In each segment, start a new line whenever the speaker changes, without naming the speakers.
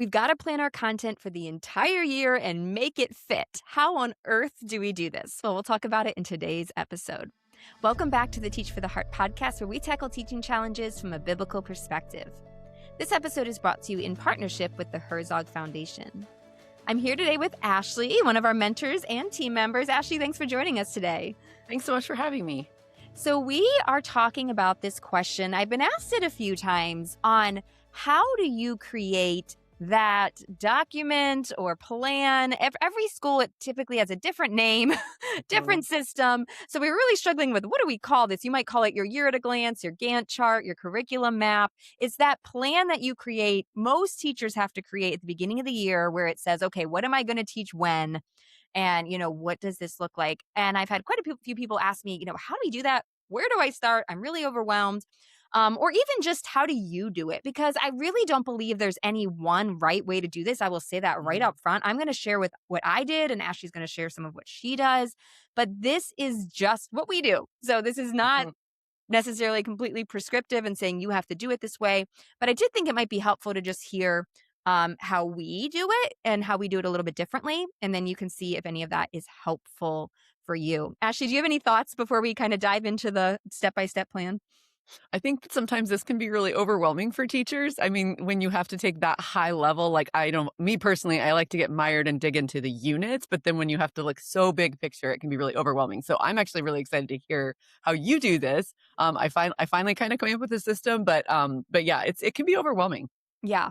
We've got to plan our content for the entire year and make it fit. How on earth do we do this? Well, we'll talk about it in today's episode. Welcome back to the Teach for the Heart podcast, where we tackle teaching challenges from a biblical perspective. This episode is brought to you in partnership with the Herzog Foundation. I'm here today with Ashley, one of our mentors and team members. Ashley, thanks for joining us today.
Thanks so much for having me.
So we are talking about this question. I've been asked it a few times on how do you create that document or plan. Every school, it typically has a different name, different system. So we're really struggling with, what do we call this? You might call it your year at a glance, your Gantt chart, your curriculum map. It's that plan that you create. Most teachers have to create at the beginning of the year where it says, okay, what am I going to teach when? And, what does this look like? And I've had quite a few people ask me, how do we do that? Where do I start? I'm really overwhelmed. Or even just how do you do it? Because I really don't believe there's any one right way to do this. I will say that right up front. I'm going to share with what I did, and Ashley's going to share some of what she does. But this is just what we do. So this is not necessarily completely prescriptive and saying you have to do it this way. But I did think it might be helpful to just hear how we do it and how we do it a little bit differently. And then you can see if any of that is helpful for you. Ashley, do you have any thoughts before we kind of dive into the step-by-step plan?
I think that sometimes this can be really overwhelming for teachers. I mean, when you have to take that high level, me personally, I like to get mired and dig into the units, but then when you have to look so big picture, it can be really overwhelming. So I'm actually really excited to hear how you do this. I finally kind of came up with a system, but yeah, it can be overwhelming.
Yeah.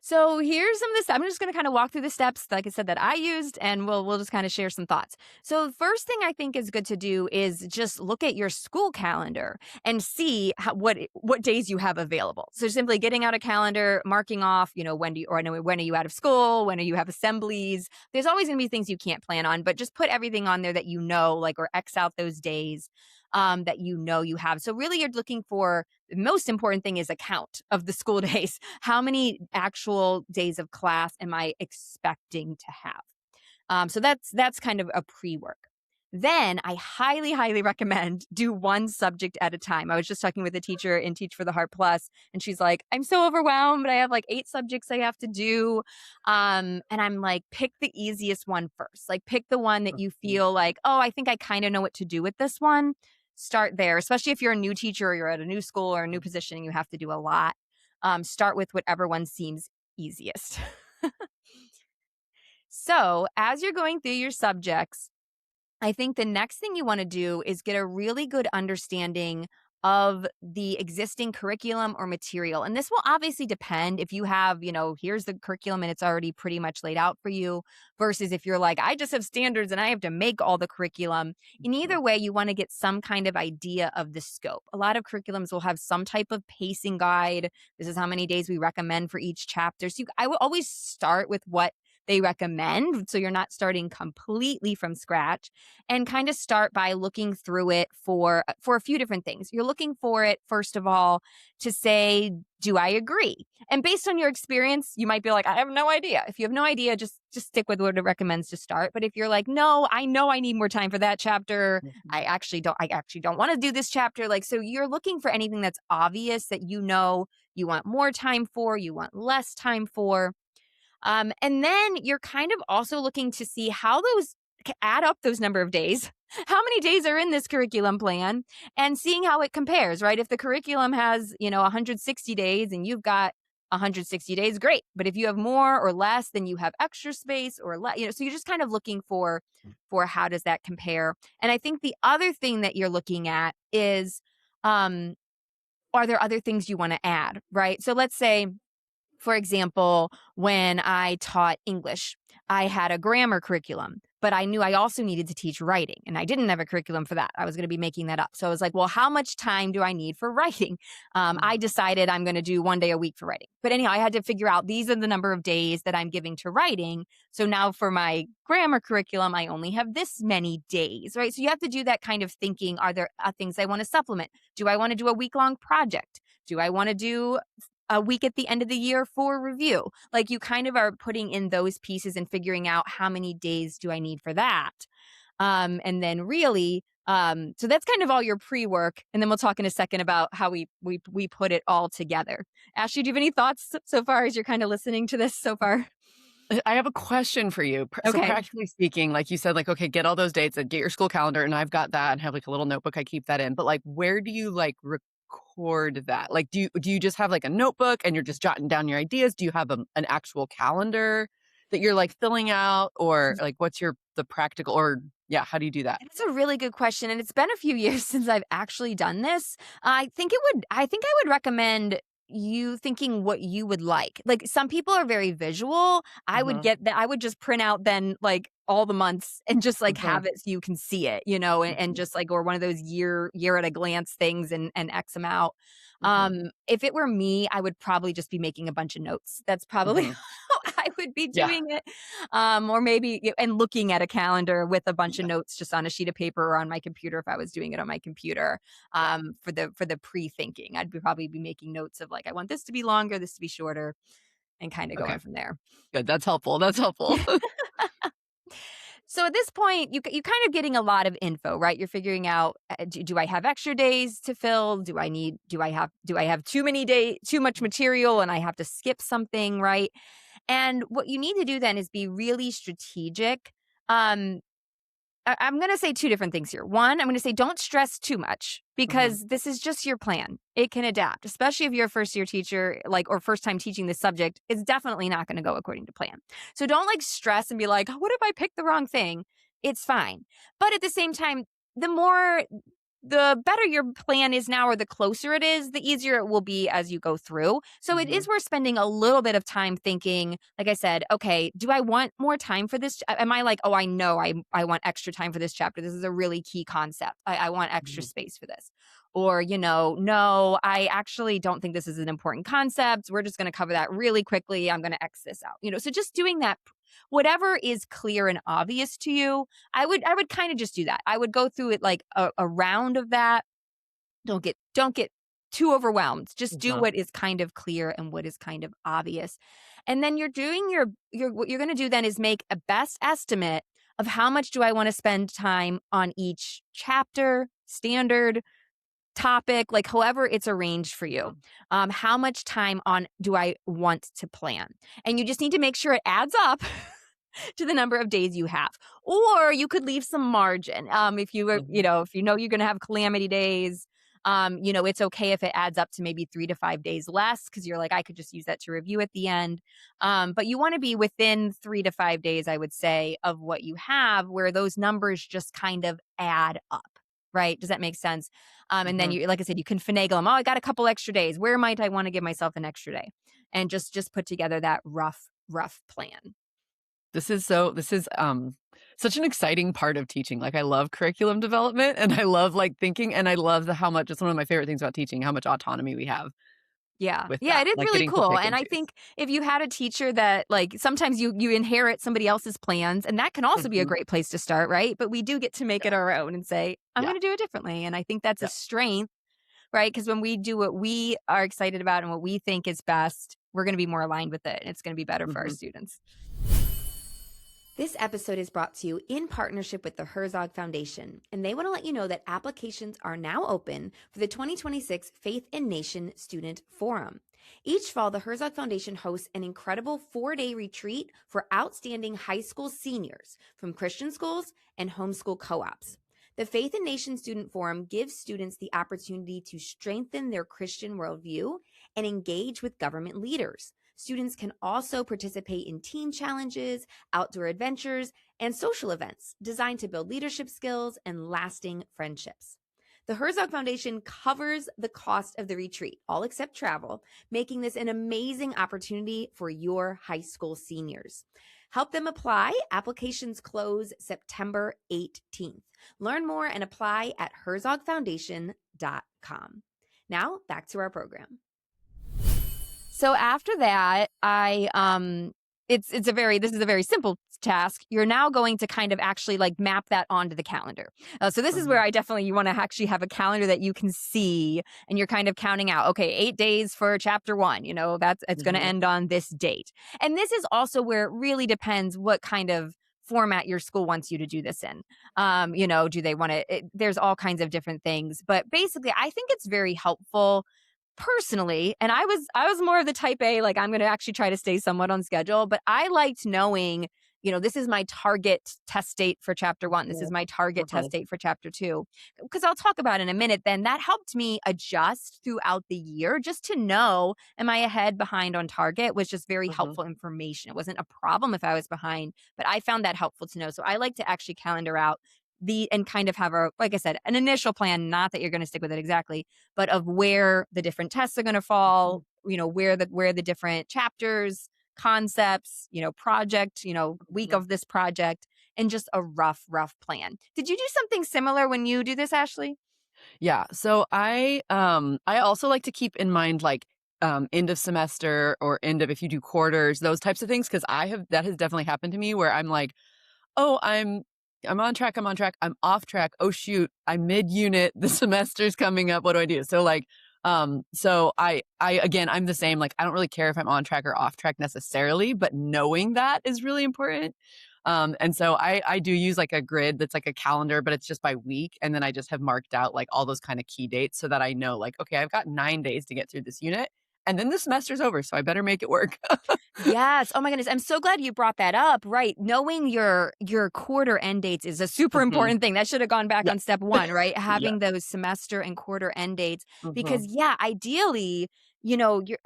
So here's some of the steps. I'm just going to kind of walk through the steps, like I said, that I used, and we'll just kind of share some thoughts. So the first thing I think is good to do is just look at your school calendar and see what days you have available. So simply getting out a calendar, marking off, when are you out of school? When do you have assemblies? There's always going to be things you can't plan on, but just put everything on there that or X out those days that you have. So really you're looking for, the most important thing is a count of the school days. How many actual days of class am I expecting to have? So that's kind of a pre-work. Then I highly, highly recommend do one subject at a time. I was just talking with a teacher in Teach for the Heart Plus, and she's like, I'm so overwhelmed, but I have 8 subjects I have to do. And I'm like, pick the easiest one first. Pick the one that you feel like, oh, I think I kind of know what to do with this one. Start there, especially if you're a new teacher or you're at a new school or a new position and you have to do a lot. Start with whatever one seems easiest. So as you're going through your subjects, I think the next thing you want to do is get a really good understanding of the existing curriculum or material. And this will obviously depend if you have, here's the curriculum and it's already pretty much laid out for you, versus if you're like, I just have standards and I have to make all the curriculum. In either way, you want to get some kind of idea of the scope. A lot of curriculums will have some type of pacing guide. This is how many days we recommend for each chapter. So I will always start with what they recommend, so you're not starting completely from scratch, and kind of start by looking through it for a few different things. You're looking for it, first of all, to say, do I agree? And based on your experience, you might be like, I have no idea. If you have no idea, just stick with what it recommends to start. But if you're like, no, I know I need more time for that chapter. I actually don't want to do this chapter. So you're looking for anything that's obvious that you want more time for, you want less time for. And then you're kind of also looking to see how those add up, those number of days. How many days are in this curriculum plan, and seeing how it compares, right? If the curriculum has, 160 days and you've got 160 days, great. But if you have more or less, then you have extra space or less, so you're just kind of looking for how does that compare? And I think the other thing that you're looking at is, are there other things you want to add, right? So let's say, for example, when I taught English, I had a grammar curriculum, but I knew I also needed to teach writing, and I didn't have a curriculum for that. I was going to be making that up. So I was like, well, how much time do I need for writing? I decided I'm going to do 1 day a week for writing. But anyhow, I had to figure out these are the number of days that I'm giving to writing. So now for my grammar curriculum, I only have this many days, right? So you have to do that kind of thinking. Are there things I want to supplement? Do I want to do a week-long project? Do I want to do a week at the end of the year for review? You kind of are putting in those pieces and figuring out how many days do I need for that. And then really So that's kind of all your pre-work, and then we'll talk in a second about how we put it all together. Ashley, do you have any thoughts so far as you're kind of listening to this so far?
I have a question for you. So
Okay.
practically speaking, like you said, like, okay, get all those dates and get your school calendar. And I've got that and have like a little notebook. I keep that in. But like, where do you like record that? Like, do you just have like a notebook and you're just jotting down your ideas? Do you have an actual calendar that you're like filling out, or like what's the practical, or yeah, how do you do that?
It's a really good question, and it's been a few years since I've actually done this. I think I would recommend you thinking what you would like. Like, some people are very visual.
Uh-huh.
I would just print out then, like, all the months and just, like,
Uh-huh.
have it so you can see it, and
Mhm.
just, like, or one of those year at a glance things and X them out.
Mhm.
If it were me, I would probably just be making a bunch of notes. That's probably
Mhm.
how I would be
Yeah.
doing it. Or maybe and looking at a calendar with a bunch of notes just on a sheet of paper or on my computer if I was doing it on my computer.
Yeah.
For the pre-thinking, probably be making notes of like, I want this to be longer, this to be shorter, and kind of
Okay.
going from there.
Good. That's helpful. That's helpful.
So at this point, you kind of getting a lot of info, right? You're figuring out, do I have extra days to fill? Do I have too much material and I have to skip something, right? And what you need to do then is be really strategic. Um, I'm going to say two different things here. One, I'm going to say don't stress too much
Mhm.
because this is just your plan. It can adapt, especially if you're a first year teacher, like, or first time teaching this subject. It's definitely not going to go according to plan. So don't like stress and be like, what if I picked the wrong thing? It's fine. But at the same time, the better your plan is now, or the closer it is, the easier it will be as you go through. So it is
Mhm.
worth spending a little bit of time thinking, like I said, okay, do I want more time for this? Am I like, oh, I know I want extra time for this chapter. This is a really key concept. I want extra
Mhm.
space for this. Or, no, I actually don't think this is an important concept. We're just going to cover that really quickly. I'm going to X this out. So just doing that, whatever is clear and obvious to you, I would kind of just do that. I would go through it like a round of that. Don't get too overwhelmed. Just do
Uh-huh.
what is kind of clear and what is kind of obvious. And then you're doing your what you're going to do then is make a best estimate of how much do I want to spend time on each chapter, standard, topic, like however it's arranged for you. How much time on do I want to plan? And you just need to make sure it adds up to the number of days you have. Or you could leave some margin. If you were,
Mhm.
if you know you're going to have calamity days, it's okay if it adds up to maybe 3 to 5 days less because you're like, I could just use that to review at the end. But you want to be within 3 to 5 days, I would say, of what you have, where those numbers just kind of add up. Right? Does that make sense? And then
Mhm.
you, like I said, you can finagle them. Oh, I got a couple extra days. Where might I want to give myself an extra day? And just put together that rough plan.
This is such an exciting part of teaching. Like, I love curriculum development and I love like thinking, and I love how much it's one of my favorite things about teaching, how much autonomy we have
Yeah.
with
Yeah,
that,
it is
like
really
getting to
cool,
pick
and
and
I
choose.
think if you had a teacher that, like, sometimes you inherit somebody else's plans, and that can also be a
Mhm.
great place to start, right? But we do get to make
Yeah.
it our own and say, "I'm
Yeah.
gonna do it differently," and I think that's a
Yeah.
strength, right? Because when we do what we are excited about and what we think is best, we're gonna be more aligned with it, and it's gonna be better for our
Mhm.
students. This episode is brought to you in partnership with the Herzog Foundation, and they want to let you know that applications are now open for the 2026 Faith in Nation Student Forum. Each fall, the Herzog Foundation hosts an incredible 4-day retreat for outstanding high school seniors from Christian schools and homeschool co-ops. The Faith in Nation Student Forum gives students the opportunity to strengthen their Christian worldview and engage with government leaders. Students can also participate in teen challenges, outdoor adventures, and social events designed to build leadership skills and lasting friendships. The Herzog Foundation covers the cost of the retreat, all except travel, making this an amazing opportunity for your high school seniors. Help them apply. Applications close September 18th. Learn more and apply at herzogfoundation.com. Now, back to our program. So after that, this is a very simple task. You're now going to kind of actually like map that onto the calendar. So this is where
Mhm.
you want to actually have a calendar that you can see, and you're kind of counting out, okay, 8 days for chapter one, it's going to
Mhm.
end on this date. And this is also where it really depends what kind of format your school wants you to do this in. You know, do they want to, there's all kinds of different things. But basically, I think it's very helpful personally. And I was more of the type A, like I'm going to actually try to stay somewhat on schedule, but I liked knowing, you know, this is my target test date for chapter 1. This is my target test
Mhm.
date for chapter 2. Because I'll talk about in a minute, then that helped me adjust throughout the year just to know, am I ahead, behind, on target, was just very
Mhm.
helpful information. It wasn't a problem if I was behind, but I found that helpful to know. So I like to actually calendar out and kind of have a, like I said, an initial plan, not that you're going to stick with it exactly, but of where the different tests are going to fall, you know, where the different chapters, concepts, you know, project, you know, week
Mhm.
of this project, and just a rough plan. Did you do something similar when you do this, Ashley?
Yeah. So I also like to keep in mind like end of semester or end of if you do quarters, those types of things. Cause that has definitely happened to me where I'm like, oh, I'm on track, I'm on track, I'm off track. Oh shoot, I'm mid-unit, the semester's coming up. What do I do? So like so I again I'm the same. Like I don't really care if I'm on track or off track necessarily, but knowing that is really important. And so I do use like a grid that's like a calendar, but it's just by week. And then I just have marked out like all those kind of key dates so that I know like, okay, I've got 9 days to get through this unit. And then the semester's over. So I better make it work.
Yes. Oh my goodness. I'm so glad you brought that up. Right. Knowing your quarter end dates is a super
Mhm.
important thing. That should have gone back
Yeah.
on step 1, right?
Yeah.
Having those semester and quarter end dates.
Mhm.
Because yeah, ideally, you know, you're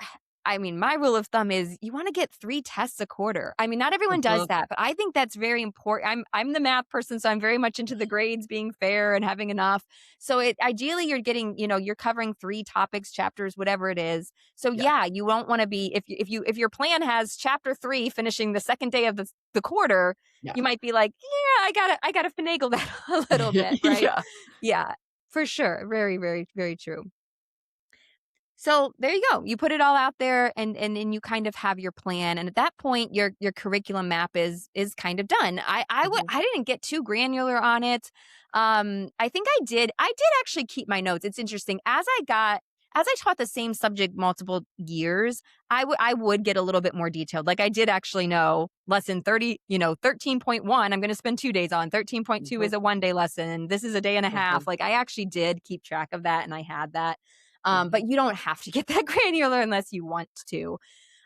I mean, my rule of thumb is you want to get 3 tests a quarter. I mean, not everyone does
Mhm.
that, but I think that's very important. I'm the math person, so I'm very much into the grades being fair and having enough. So it ideally you're getting, you know, you're covering 3 topics, chapters, whatever it is. So
Yeah.
yeah, you won't want to be if your plan has chapter 3 finishing the second day of the quarter,
Yeah.
you might be like, "Yeah, I gotta finagle that a little bit," right?
Yeah.
Yeah, for sure. Very, very, very true. So there you go. You put it all out there and then you kind of have your plan. And at that point your curriculum map is kind of done.
Mhm.
I didn't get too granular on it. I think I did actually keep my notes. It's interesting. As I taught the same subject multiple years, I would get a little bit more detailed. Like I did actually know lesson 30, you know, 13.1, I'm going to spend 2 days on. 13.2
Mhm.
is a 1-day lesson. This is a day and a half.
Mhm.
Like I actually did keep track of that and I had that.
Mhm.
But you don't have to get that granular unless you want to.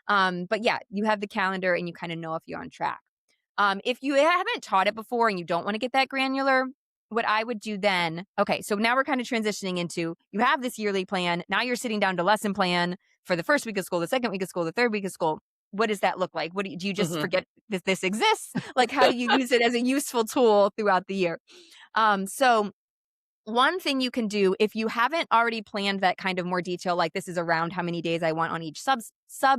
But yeah, you have the calendar and you kind of know if you're on track. If you haven't taught it before and you don't want to get that granular, what I would do then, okay, so now we're kind of transitioning into you have this yearly plan. Now you're sitting down to lesson plan for the first week of school, the second week of school, the third week of school. What does that look like? Do you just
Mhm.
forget that this exists? Like, how do you use it as a useful tool throughout the year? So one thing you can do if you haven't already planned that kind of more detail, like this is around how many days I want on each sub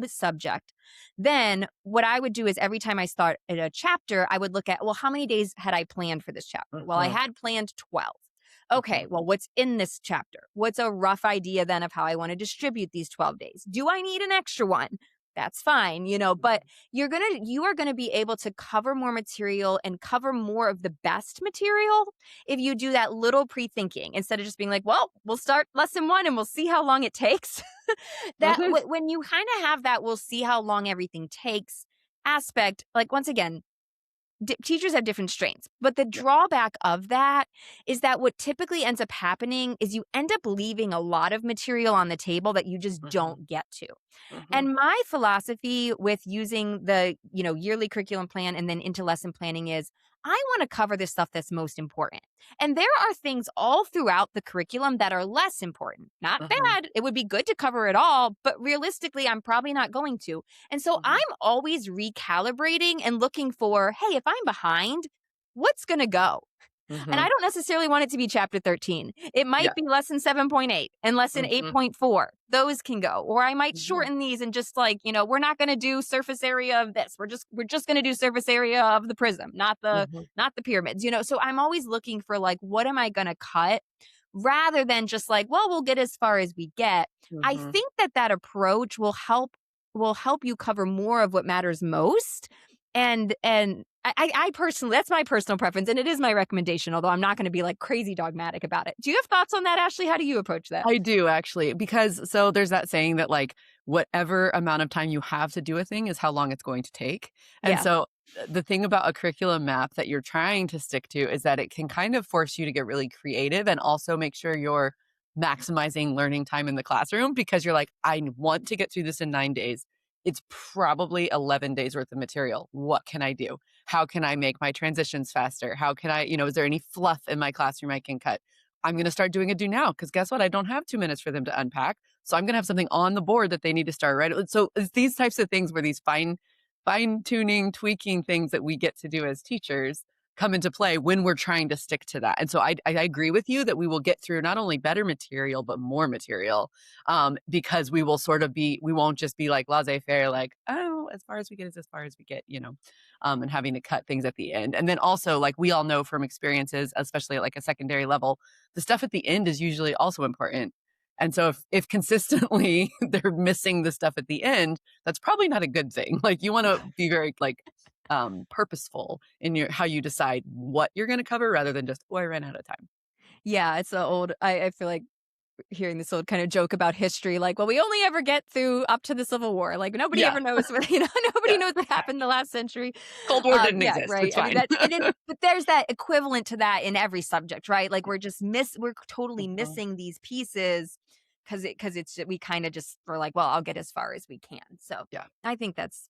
subject, then what I would do is every time I start at a chapter, I would look at, well, how many days had I planned for this chapter? Well, I
Mhm.
had planned 12. Okay,
Mhm.
well, what's in this chapter? What's a rough idea then of how I want to distribute these 12 days? Do I need an extra one? That's fine, you know, but you are going to be able to cover more material and cover more of the best material if you do that little pre-thinking instead of just being like, well, we'll start lesson 1 and we'll see how long it takes.
Mhm.
When you kind of have that we'll see how long everything takes aspect, like once again, teachers have different strengths, but the
Yeah.
drawback of that is that what typically ends up happening is you end up leaving a lot of material on the table that you just
Mhm.
don't get to.
Mhm.
And my philosophy with using the, you know, yearly curriculum plan and then into lesson planning is I want to cover the stuff that's most important. And there are things all throughout the curriculum that are less important. Not
Mhm.
bad. It would be good to cover it all, but realistically, I'm probably not going to. And so I'm
Mhm.
always recalibrating and looking for, hey, if I'm behind, what's going to go? And I
Mhm.
don't necessarily want it to be chapter 13. It
Yeah.
might be lesson 7.8 and lesson
Mhm.
8.4. Those can go. Or I might
Mhm.
shorten these and just like, you know, we're not going to do surface area of this. We're just going to do surface area of the prism,
Mhm.
not the pyramids. You know, so I'm always looking for like what am I going to cut rather than just like, well, we'll get as far as we get. I
Mhm.
think that approach will help you cover more of what matters most. And I personally, that's my personal preference, and it is my recommendation. Although I'm not going to be like crazy dogmatic about it. Do you have thoughts on that, Ashley? How do you approach that?
I do actually, because so there's that saying that like whatever amount of time you have to do a thing is how long it's going to take. And
Yeah.
so The thing about a curriculum map that you're trying to stick to is that it can kind of force you to get really creative and also make sure you're maximizing learning time in the classroom because you're like, I want to get through this in 9 days. It's probably 11 days worth of material. What can I do? How can I make my transitions faster? How can I, is there any fluff in my classroom I can cut? I'm going to start doing a do now because guess what? I don't have 2 minutes for them to unpack. So I'm going to have something on the board that they need to start right. So it's these types of things where these fine tuning, tweaking things that we get to do as teachers come into play when we're trying to stick to that. And so I agree with you that we will get through not only better material, but more material because we will we won't just be like laissez faire, like, oh, as far as we get is as far as we get, and having to cut things at the end. And then also, like we all know from experiences, especially at like a secondary level, the stuff at the end is usually also important. And so if consistently they're missing the stuff at the end, that's probably not a good thing. Like you want to be very purposeful in your how you decide what you're going to cover rather than just, oh, I ran out of time.
Yeah, it's the old I feel like hearing this old kind of joke about history, like, well, we only ever get through up to the Civil War. Like nobody
Yeah.
ever knows what nobody
Yeah.
knows what happened in the last century.
Cold War didn't
Yeah,
exist.
right.
It's
I mean
fine.
that and it, but there's that equivalent to that in every subject, right? Like we're totally
Mhm.
missing these pieces because it's we kind of just we're like, well, I'll get as far as we can. So
Yeah.
I think that's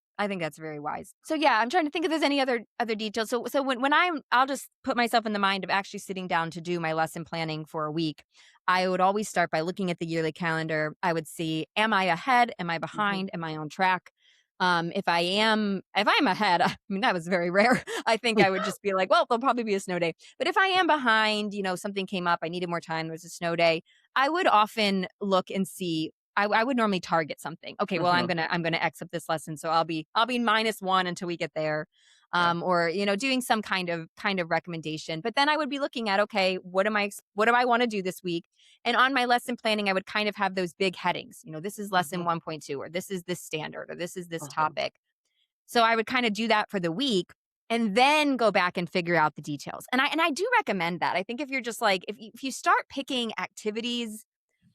very wise. So yeah, I'm trying to think if there's any other details. So when I'll just put myself in the mind of actually sitting down to do my lesson planning for a week. I would always start by looking at the yearly calendar. I would see, am I ahead? Am I
Mhm.
behind? Am I on track? If I'm ahead, I mean, that was very rare. I think I would just be like, well, there'll probably be a snow day. But if I am behind, something came up, I needed more time, there was a snow day, I would often look and see. I would normally target something. Okay, well,
Mhm.
I'm gonna exit this lesson, so I'll be -1 until we get there,
Yeah.
or doing some kind of recommendation. But then I would be looking at, okay, what do I want to do this week? And on my lesson planning, I would kind of have those big headings. This is lesson
Mhm.
1.2, or this is this standard, or this is this
Uh-huh.
topic. So I would kind of do that for the week and then go back and figure out the details. And I do recommend that. I think if you're just like if you start picking activities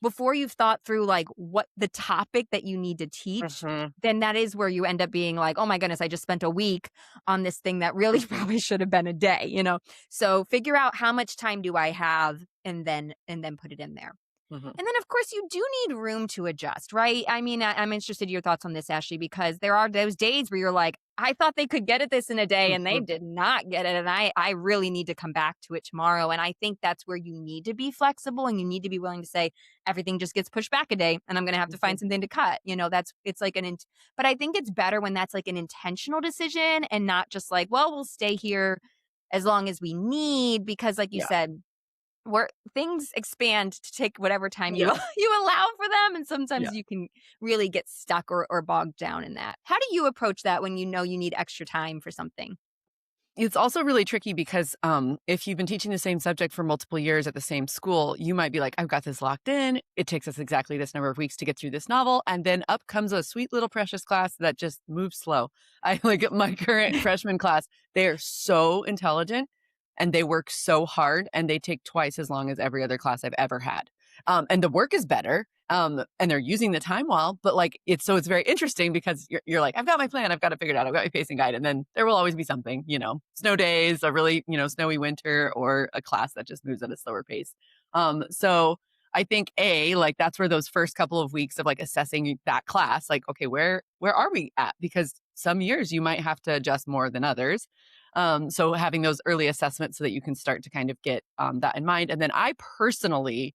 before you've thought through like what the topic that you need to teach,
Mhm.
then that is where you end up being like, "Oh my goodness, I just spent a week on this thing that really
Mhm.
probably should have been a day." So figure out how much time do I have and then put it in there.
Mhm.
And then, of course, you do need room to adjust, right? I mean, I'm interested in your thoughts on this, Ashley, because there are those days where you're like, I thought they could get at this in a day and they
Mhm.
did not get it. And I really need to come back to it tomorrow. And I think that's where you need to be flexible and you need to be willing to say, everything just gets pushed back a day and I'm going to have to find
Mhm.
something to cut. It's like but I think it's better when that's like an intentional decision and not just like, well, we'll stay here as long as we need, because like you
Yeah.
said, where things expand to take whatever time you
Yeah.
you allow for them, and
Yeah.
sometimes you can really get stuck or bogged down in that. How do you approach that when you know you need extra time for something?
It's also really tricky because, if you've been teaching the same subject for multiple years at the same school, you might be like, "I've got this locked in. It takes us exactly this number of weeks to get through this novel," and then up comes a sweet little precious class that just moves slow. I like my current freshman class, they are so intelligent, and they work so hard, and they take twice as long as every other class I've ever had. And the work is better, and they're using the time well, but, like, it's very interesting because you're like, "I've got my plan, I've got it figured out, I've got my pacing guide," and then there will always be something, snow days, a really, snowy winter, or a class that just moves at a slower pace. So I think like, that's where those first couple of weeks of, like, assessing that class, like, okay, where are we at? Because some years you might have to adjust more than others. So having those early assessments so that you can start to kind of get, that in mind. And then I personally,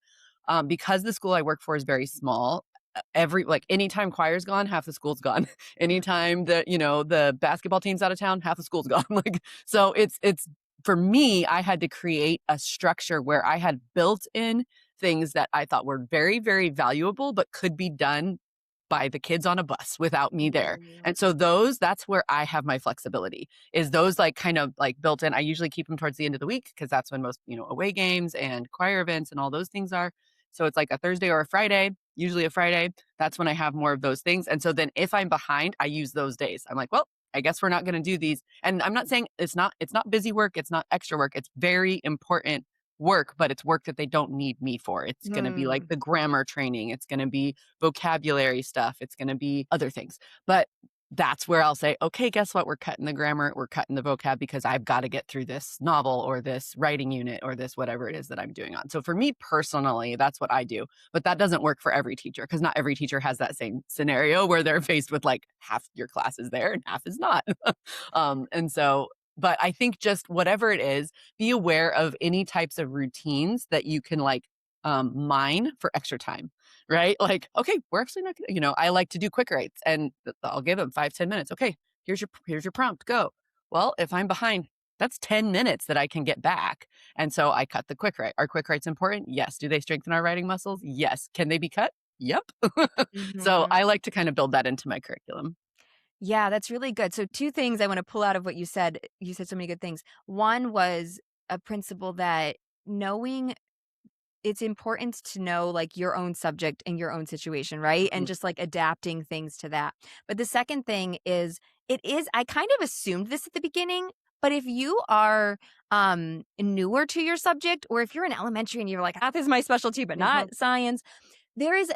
because the school I work for is very small, anytime choir's gone, half the school's gone. Anytime the basketball team's out of town, half the school's gone. Like, so it's for me, I had to create a structure where I had built in things that I thought were very, very valuable, but could be done by the kids on a bus without me there.
Mm.
And so that's where I have my flexibility, is those, like, kind of like built in. I usually keep them towards the end of the week because that's when most, away games and choir events and all those things are. So it's like a Thursday or a Friday, usually a Friday. That's when I have more of those things. And so then if I'm behind, I use those days. I'm like, well, I guess we're not going to do these. And I'm not saying it's not busy work, it's not extra work. It's very important work, but it's work that they don't need me for. It's going to be like
Mm.
the grammar training, it's going to be vocabulary stuff, it's going to be other things. But that's where I'll say, okay, guess what? We're cutting the grammar, we're cutting the vocab because I've got to get through this novel or this writing unit or this whatever it is that I'm doing on. So for me personally, that's what I do. But that doesn't work for every teacher because not every teacher has that same scenario where they're faced with like half your class is there and half is not. And so, but I think just whatever it is, be aware of any types of routines that you can like mine for extra time, right? Like, okay, we're actually not gonna, I like to do quick writes and I'll give them 5-10 minutes. Okay, here's your prompt, go. Well, if I'm behind, that's 10 minutes that I can get back. And so I cut the quick write. Are quick writes important? Yes. Do they strengthen our writing muscles? Yes. Can they be cut? Yep. So
Mhm.
I like to kind of build that into my curriculum.
Yeah, that's really good. So 2 things I wanna pull out of what you said. You said so many good things. One was a principle that knowing it's important to know, like, your own subject and your own situation, right? And
Mhm,
just, like, adapting things to that. But the second thing is, I kind of assumed this at the beginning, but if you are, newer to your subject, or if you're in elementary and you're like, "Ah, this is my specialty, but
mhm,
not science," there is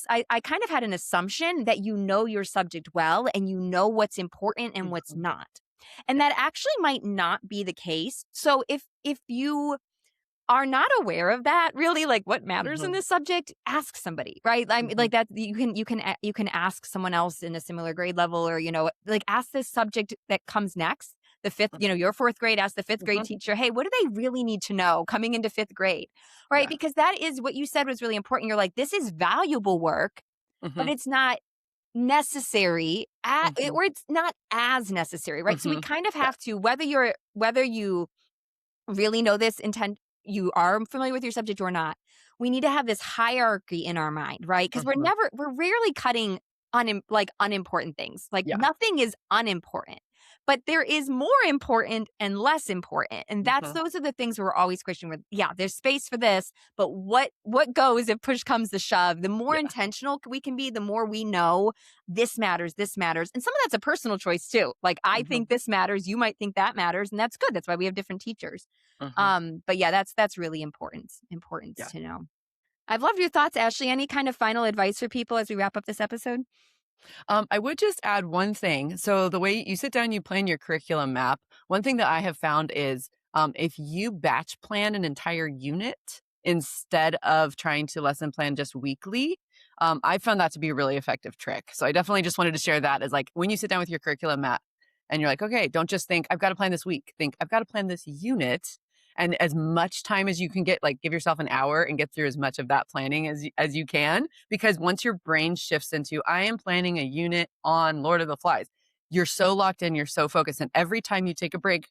I kind of had an assumption that you know your subject well and you know what's important and what's
mhm.
not. And
Yeah.
that actually might not be the case. So if you are not aware of that, really, like what matters in
Mhm,
this subject, ask somebody, right? I mean,
mhm,
like that you can ask someone else in a similar grade level, or like ask this subject that comes next. The fifth, your fourth grade, ask the fifth grade
mhm.
teacher, hey, what do they really need to know coming into fifth grade? Right?
Yeah.
Because that is what you said was really important. You're like, this is valuable work, but
Mhm,
it's not necessary
mhm,
or it's not as necessary, right? So we
mhm.
kind of
Yeah.
have to, whether you really know this intent, you are familiar with your subject or not, we need to have this hierarchy in our mind, right? Because
Mhm.
we're rarely cutting unimportant things. Like
Yeah.
nothing is unimportant, but there is more important and less important. And
Mhm,
those are the things we're always questioning with, yeah, there's space for this, but what goes if push comes to shove? The more
yeah.
intentional we can be, the more we know this matters, this matters. And some of that's a personal choice too. Like I
Mhm,
think this matters, you might think that matters, and that's good. That's why we have different teachers.
mhm.
But yeah, that's really important
Yeah.
to know. I've loved your thoughts, Ashley. Any kind of final advice for people as we wrap up this episode?
I would just add one thing. So the way you sit down, you plan your curriculum map. One thing that I have found is if you batch plan an entire unit instead of trying to lesson plan just weekly, I found that to be a really effective trick. So I definitely just wanted to share that as like when you sit down with your curriculum map and you're like, okay, don't just think I've got to plan this week. Think I've got to plan this unit. And as much time as you can get, like give yourself an hour and get through as much of that planning as you can, because once your brain shifts into I am planning a unit on Lord of the Flies, you're so locked in, you're so focused, and every time you take a break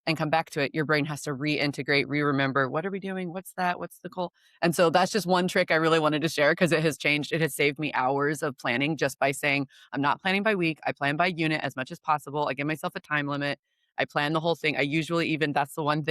and come back to it, your brain has to reintegrate, re-remember, what are we doing? What's that? What's the goal? And so that's just one trick I really wanted to share because it has changed. It has saved me hours of planning just by saying, I'm not planning by week. I plan by unit as much as possible. I give myself a time limit. I plan the whole thing. I usually even that's the one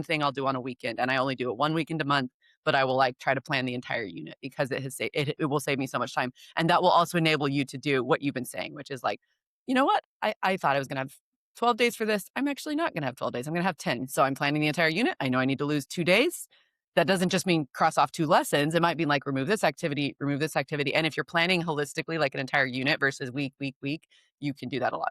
thing I'll do on a weekend. And I only do it one weekend a month, but I will like try to plan the entire unit because it will save me so much time. And that will also enable you to do what you've been saying, which is like, you know what? I thought I was gonna have 12 days for this. I'm actually not going to have 12 days. I'm going to have 10. So I'm planning the entire unit. I know I need to lose 2 days. That doesn't just mean cross off 2 lessons. It might be like remove this activity, remove this activity. And if you're planning holistically, like an entire unit versus week, you can do that a lot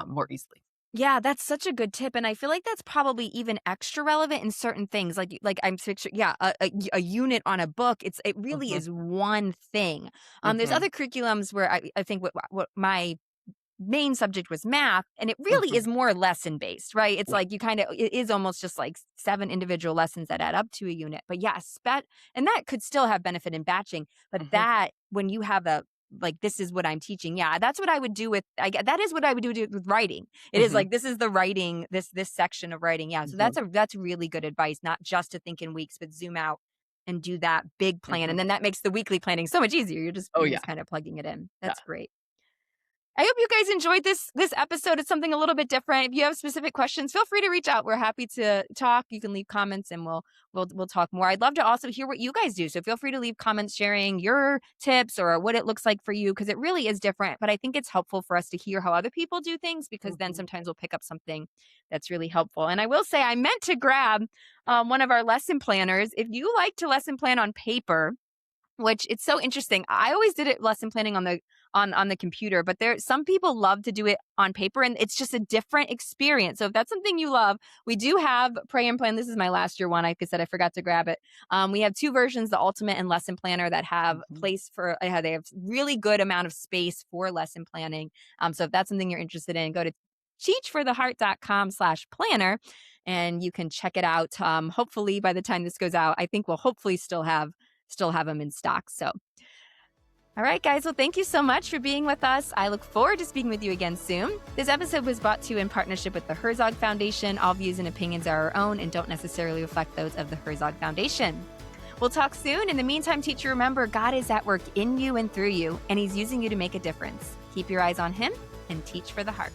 more easily.
Yeah, that's such a good tip, and I feel like that's probably even extra relevant in certain things. Like I'm picturing, yeah, a unit on a book. It really
Hmm.
is one thing. There's
Hmm.
other curriculums where I think what my main subject was math, and it really
Hmm.
is more lesson based, right? It's
Yeah.
like it is almost just like 7 individual lessons that add up to a unit. But yes, and that could still have benefit in batching, but
Hmm.
that when you have a like this is what I'm teaching. Yeah, that's what I would do with that is what I would do with writing. It is
Hmm.
like this is the writing this section of writing. Yeah, so
Hmm.
that's really good advice, not just to think in weeks, but zoom out and do that big plan,
Hmm.
and then that makes the weekly planning so much easier.
Oh
You're
yeah.
just kind of plugging it in.
Yeah.
That's great. I hope you guys enjoyed this episode. It's something a little bit different. If you have specific questions, feel free to reach out. We're happy to talk. You can leave comments and we'll talk more. I'd love to also hear what you guys do. So feel free to leave comments sharing your tips or what it looks like for you because it really is different, but I think it's helpful for us to hear how other people do things because then
Hmm.
sometimes we'll pick up something that's really helpful. And I will say I meant to grab one of our lesson planners. If you like to lesson plan on paper, which it's so interesting. I always did it lesson planning on the computer, but some people love to do it on paper, and it's just a different experience. So if that's something you love, we do have Pray and Plan. This is my last year one. Like I said, I forgot to grab it. We have two versions, the Ultimate and Lesson Planner, that have
Mhm.
place for they have really good amount of space for lesson planning. So if that's something you're interested in, go to teachfortheheart.com/planner and you can check it out. Hopefully by the time this goes out, I think we'll hopefully still have them in stock. So all right, guys. Well, thank you so much for being with us. I look forward to speaking with you again soon. This episode was brought to you in partnership with the Herzog Foundation. All views and opinions are our own and don't necessarily reflect those of the Herzog Foundation. We'll talk soon. In the meantime, teacher, remember, God is at work in you and through you, and He's using you to make a difference. Keep your eyes on Him and teach for the heart.